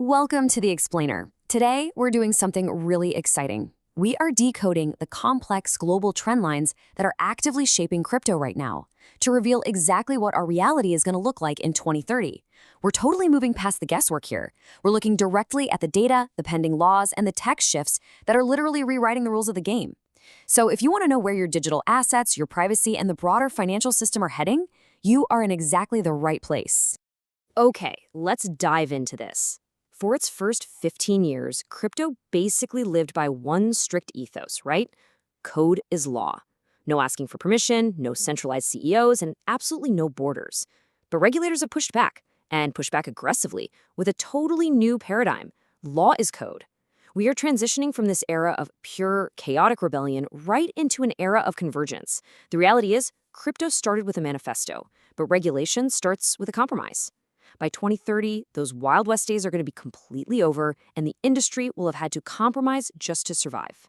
Welcome to The Explainer. Today, we're doing something really exciting. We are decoding the complex global trend lines that are actively shaping crypto right now to reveal exactly what our reality is going to look like in 2030. We're totally moving past the guesswork here. We're looking directly at the data, the pending laws, and the tech shifts that are literally rewriting the rules of the game. So if you want to know where your digital assets, your privacy, and the broader financial system are heading, you are in exactly the right place. Okay, let's dive into this. For its first 15 years, crypto basically lived by one strict ethos, right? Code is law. No asking for permission, no centralized CEOs, and absolutely no borders. But regulators have pushed back, and pushed back aggressively, with a totally new paradigm. Law is code. We are transitioning from this era of pure, chaotic rebellion right into an era of convergence. The reality is, crypto started with a manifesto, but regulation starts with a compromise. By 2030, those Wild West days are going to be completely over, and the industry will have had to compromise just to survive.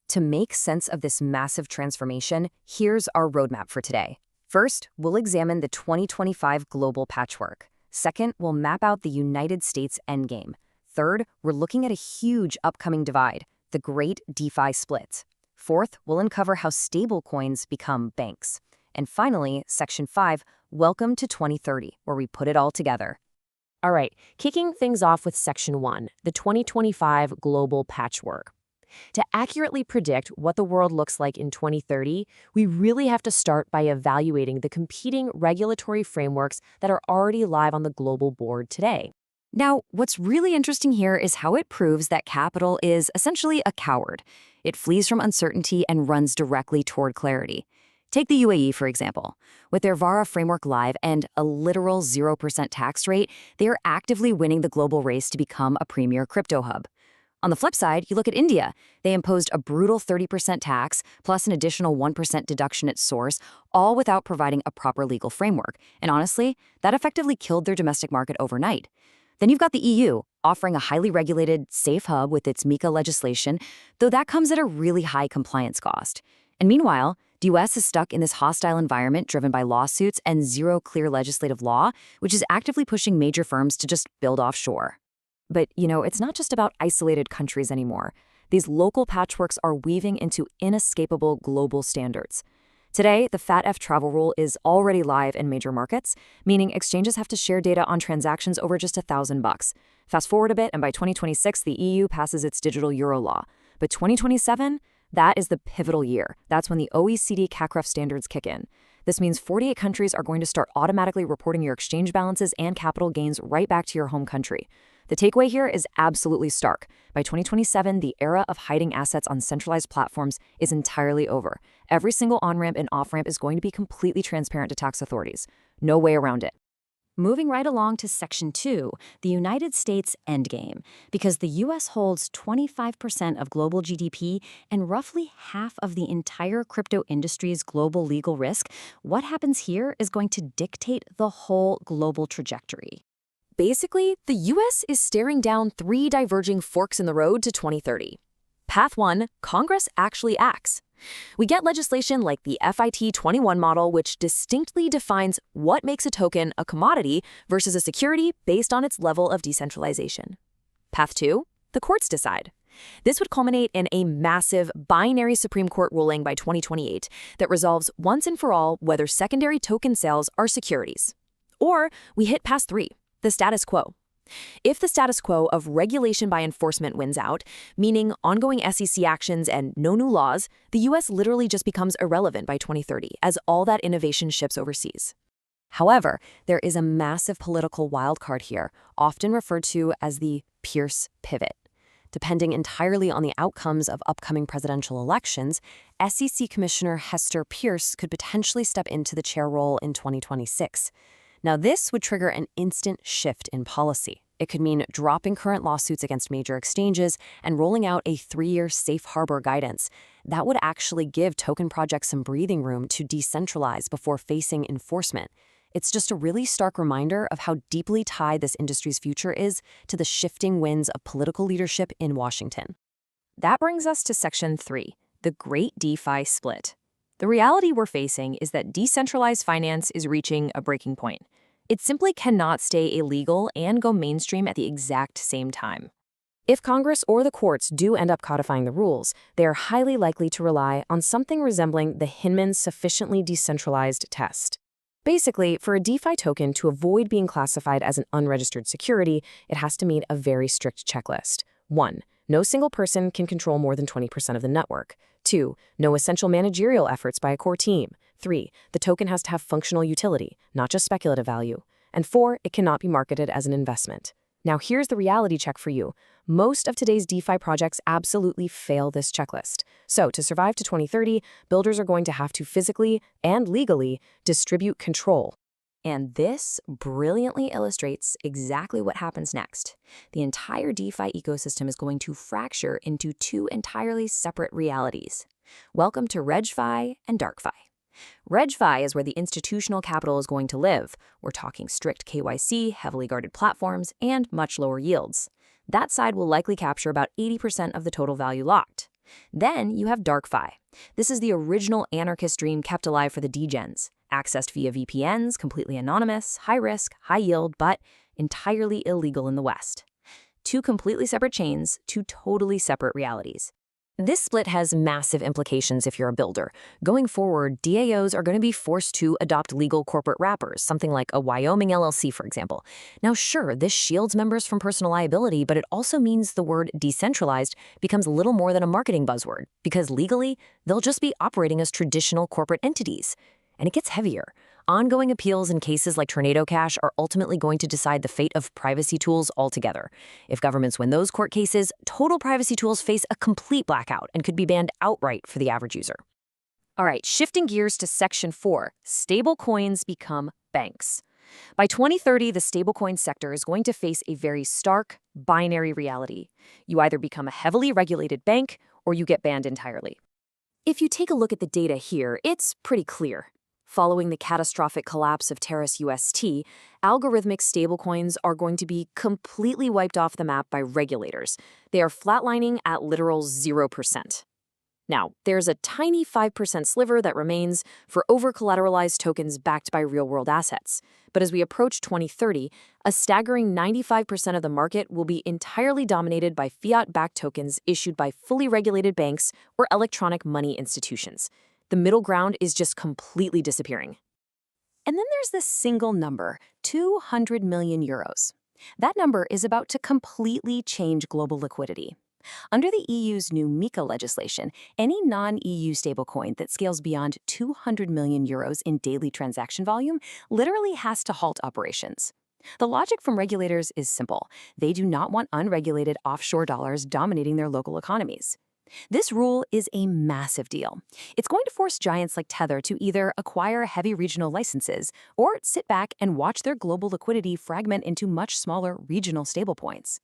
To make sense of this massive transformation, here's our roadmap for today. First, we'll examine the 2025 global patchwork. Second, we'll map out the United States endgame. Third, we're looking at a huge upcoming divide, the Great DeFi Split. Fourth, we'll uncover how stablecoins become banks. And finally, Section 5, welcome to 2030, where we put it all together. All right, kicking things off with Section 1, the 2025 global patchwork. To accurately predict what the world looks like in 2030, we really have to start by evaluating the competing regulatory frameworks that are already live on the global board today. Now, what's really interesting here is how it proves that capital is essentially a coward. It flees from uncertainty and runs directly toward clarity. Take the UAE, for example. With their VARA framework live and a literal 0% tax rate, they are actively winning the global race to become a premier crypto hub. On the flip side, you look at India. They imposed a brutal 30% tax, plus an additional 1% deduction at source, all without providing a proper legal framework. And honestly, that effectively killed their domestic market overnight. Then you've got the EU, offering a highly regulated, safe hub with its MiCA legislation, though that comes at a really high compliance cost. And meanwhile, the US is stuck in this hostile environment driven by lawsuits and zero clear legislative law, which is actively pushing major firms to just build offshore. But, it's not just about isolated countries anymore. These local patchworks are weaving into inescapable global standards. Today, the FATF travel rule is already live in major markets, meaning exchanges have to share data on transactions over just $1,000. Fast forward a bit, and by 2026, the EU passes its digital euro law. But 2027? That is the pivotal year. That's when the OECD CARF standards kick in. This means 48 countries are going to start automatically reporting your exchange balances and capital gains right back to your home country. The takeaway here is absolutely stark. By 2027, the era of hiding assets on centralized platforms is entirely over. Every single on-ramp and off-ramp is going to be completely transparent to tax authorities. No way around it. Moving right along to Section 2, the United States endgame, because the U.S. holds 25% of global GDP and roughly half of the entire crypto industry's global legal risk, what happens here is going to dictate the whole global trajectory. Basically, the US is staring down three diverging forks in the road to 2030. Path 1, Congress actually acts. We get legislation like the FIT 21 model, which distinctly defines what makes a token a commodity versus a security based on its level of decentralization. Path 2, the courts decide. This would culminate in a massive binary Supreme Court ruling by 2028 that resolves once and for all whether secondary token sales are securities. Or we hit Path 3, the status quo. If the status quo of regulation by enforcement wins out, meaning ongoing SEC actions and no new laws, the US literally just becomes irrelevant by 2030 as all that innovation ships overseas. However, there is a massive political wildcard here, often referred to as the Pierce pivot. Depending entirely on the outcomes of upcoming presidential elections, SEC Commissioner Hester Pierce could potentially step into the chair role in 2026. Now, this would trigger an instant shift in policy. It could mean dropping current lawsuits against major exchanges and rolling out a 3-year safe harbor guidance. That would actually give token projects some breathing room to decentralize before facing enforcement. It's just a really stark reminder of how deeply tied this industry's future is to the shifting winds of political leadership in Washington. That brings us to Section 3, the Great DeFi Split. The reality we're facing is that decentralized finance is reaching a breaking point. It simply cannot stay illegal and go mainstream at the exact same time. If Congress or the courts do end up codifying the rules, they are highly likely to rely on something resembling the Hinman sufficiently decentralized test. Basically, for a DeFi token to avoid being classified as an unregistered security, it has to meet a very strict checklist. 1. No single person can control more than 20% of the network. 2. No essential managerial efforts by a core team. 3. The token has to have functional utility, not just speculative value. And 4. It cannot be marketed as an investment. Now here's the reality check for you. Most of today's DeFi projects absolutely fail this checklist. So to survive to 2030, builders are going to have to physically and legally distribute control. And this brilliantly illustrates exactly what happens next. The entire DeFi ecosystem is going to fracture into two entirely separate realities. Welcome to RegFi and DarkFi. RegFi is where the institutional capital is going to live. We're talking strict KYC, heavily guarded platforms, and much lower yields. That side will likely capture about 80% of the total value locked. Then you have DarkFi. This is the original anarchist dream kept alive for the degens. Accessed via VPNs, completely anonymous, high risk, high yield, but entirely illegal in the West. Two completely separate chains, two totally separate realities. This split has massive implications if you're a builder. Going forward, DAOs are going to be forced to adopt legal corporate wrappers, something like a Wyoming LLC, for example. Now, sure, this shields members from personal liability, but it also means the word decentralized becomes little more than a marketing buzzword, because legally, they'll just be operating as traditional corporate entities. And it gets heavier. Ongoing appeals in cases like Tornado Cash are ultimately going to decide the fate of privacy tools altogether. If governments win those court cases, total privacy tools face a complete blackout and could be banned outright for the average user. All right, shifting gears to Section 4, stablecoins become banks. By 2030, the stablecoin sector is going to face a very stark, binary reality. You either become a heavily regulated bank or you get banned entirely. If you take a look at the data here, it's pretty clear. Following the catastrophic collapse of Terrace UST, algorithmic stablecoins are going to be completely wiped off the map by regulators. They are flatlining at literal 0%. Now, there's a tiny 5% sliver that remains for over-collateralized tokens backed by real-world assets. But as we approach 2030, a staggering 95% of the market will be entirely dominated by fiat-backed tokens issued by fully regulated banks or electronic money institutions. The middle ground is just completely disappearing. And then there's this single number, 200 million euros. That number is about to completely change global liquidity. Under the EU's new MiCA legislation, any non-EU stablecoin that scales beyond 200 million euros in daily transaction volume literally has to halt operations. The logic from regulators is simple. They do not want unregulated offshore dollars dominating their local economies. This rule is a massive deal. It's going to force giants like Tether to either acquire heavy regional licenses or sit back and watch their global liquidity fragment into much smaller regional stablecoins.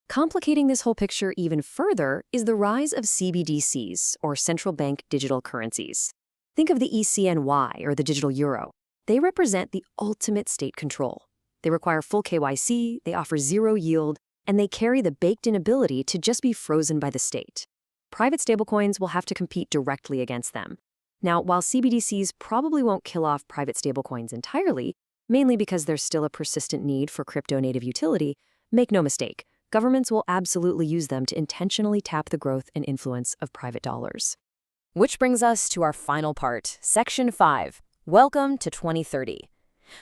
Complicating this whole picture even further is the rise of CBDCs, or central bank digital currencies. Think of the ECNY, or the digital euro. They represent the ultimate state control. They require full KYC, they offer zero yield, and they carry the baked-in ability to just be frozen by the state. Private stablecoins will have to compete directly against them. Now, while CBDCs probably won't kill off private stablecoins entirely, mainly because there's still a persistent need for crypto-native utility, make no mistake, governments will absolutely use them to intentionally tap the growth and influence of private dollars. Which brings us to our final part, Section 5. Welcome to 2030.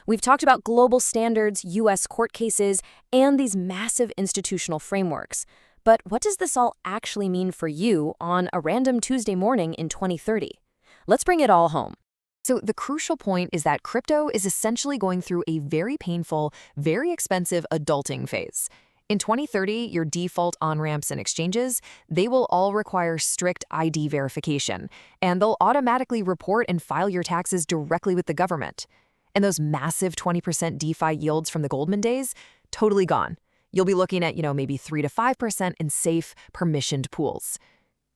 We've talked about global standards, U.S. court cases, and these massive institutional frameworks. But what does this all actually mean for you on a random Tuesday morning in 2030? Let's bring it all home. So the crucial point is that crypto is essentially going through a very painful, very expensive adulting phase. In 2030, your default on-ramps and exchanges, they will all require strict ID verification, and they'll automatically report and file your taxes directly with the government. And those massive 20% DeFi yields from the Goldman days, totally gone. You'll be looking at, maybe 3 to 5% in safe, permissioned pools.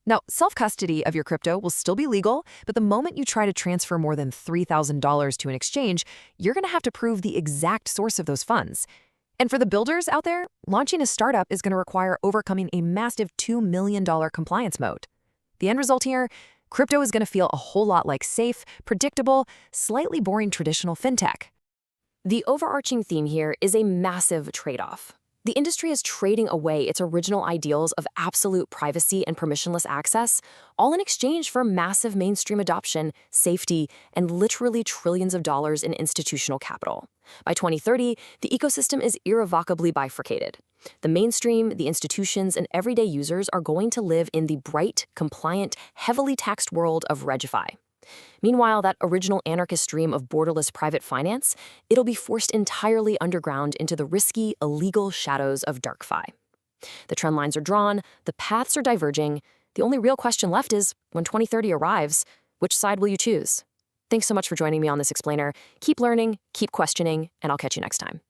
Now, self-custody of your crypto will still be legal, but the moment you try to transfer more than $3,000 to an exchange, you're going to have to prove the exact source of those funds. And for the builders out there, launching a startup is going to require overcoming a massive $2 million compliance moat. The end result here, crypto is going to feel a whole lot like safe, predictable, slightly boring traditional fintech. The overarching theme here is a massive trade-off. The industry is trading away its original ideals of absolute privacy and permissionless access, all in exchange for massive mainstream adoption, safety, and literally trillions of dollars in institutional capital. By 2030, the ecosystem is irrevocably bifurcated. The mainstream, the institutions, and everyday users are going to live in the bright, compliant, heavily taxed world of RegFi. Meanwhile, that original anarchist dream of borderless private finance, it'll be forced entirely underground into the risky, illegal shadows of DarkFi. The trend lines are drawn, the paths are diverging. The only real question left is, when 2030 arrives, which side will you choose? Thanks so much for joining me on this explainer. Keep learning, keep questioning, and I'll catch you next time.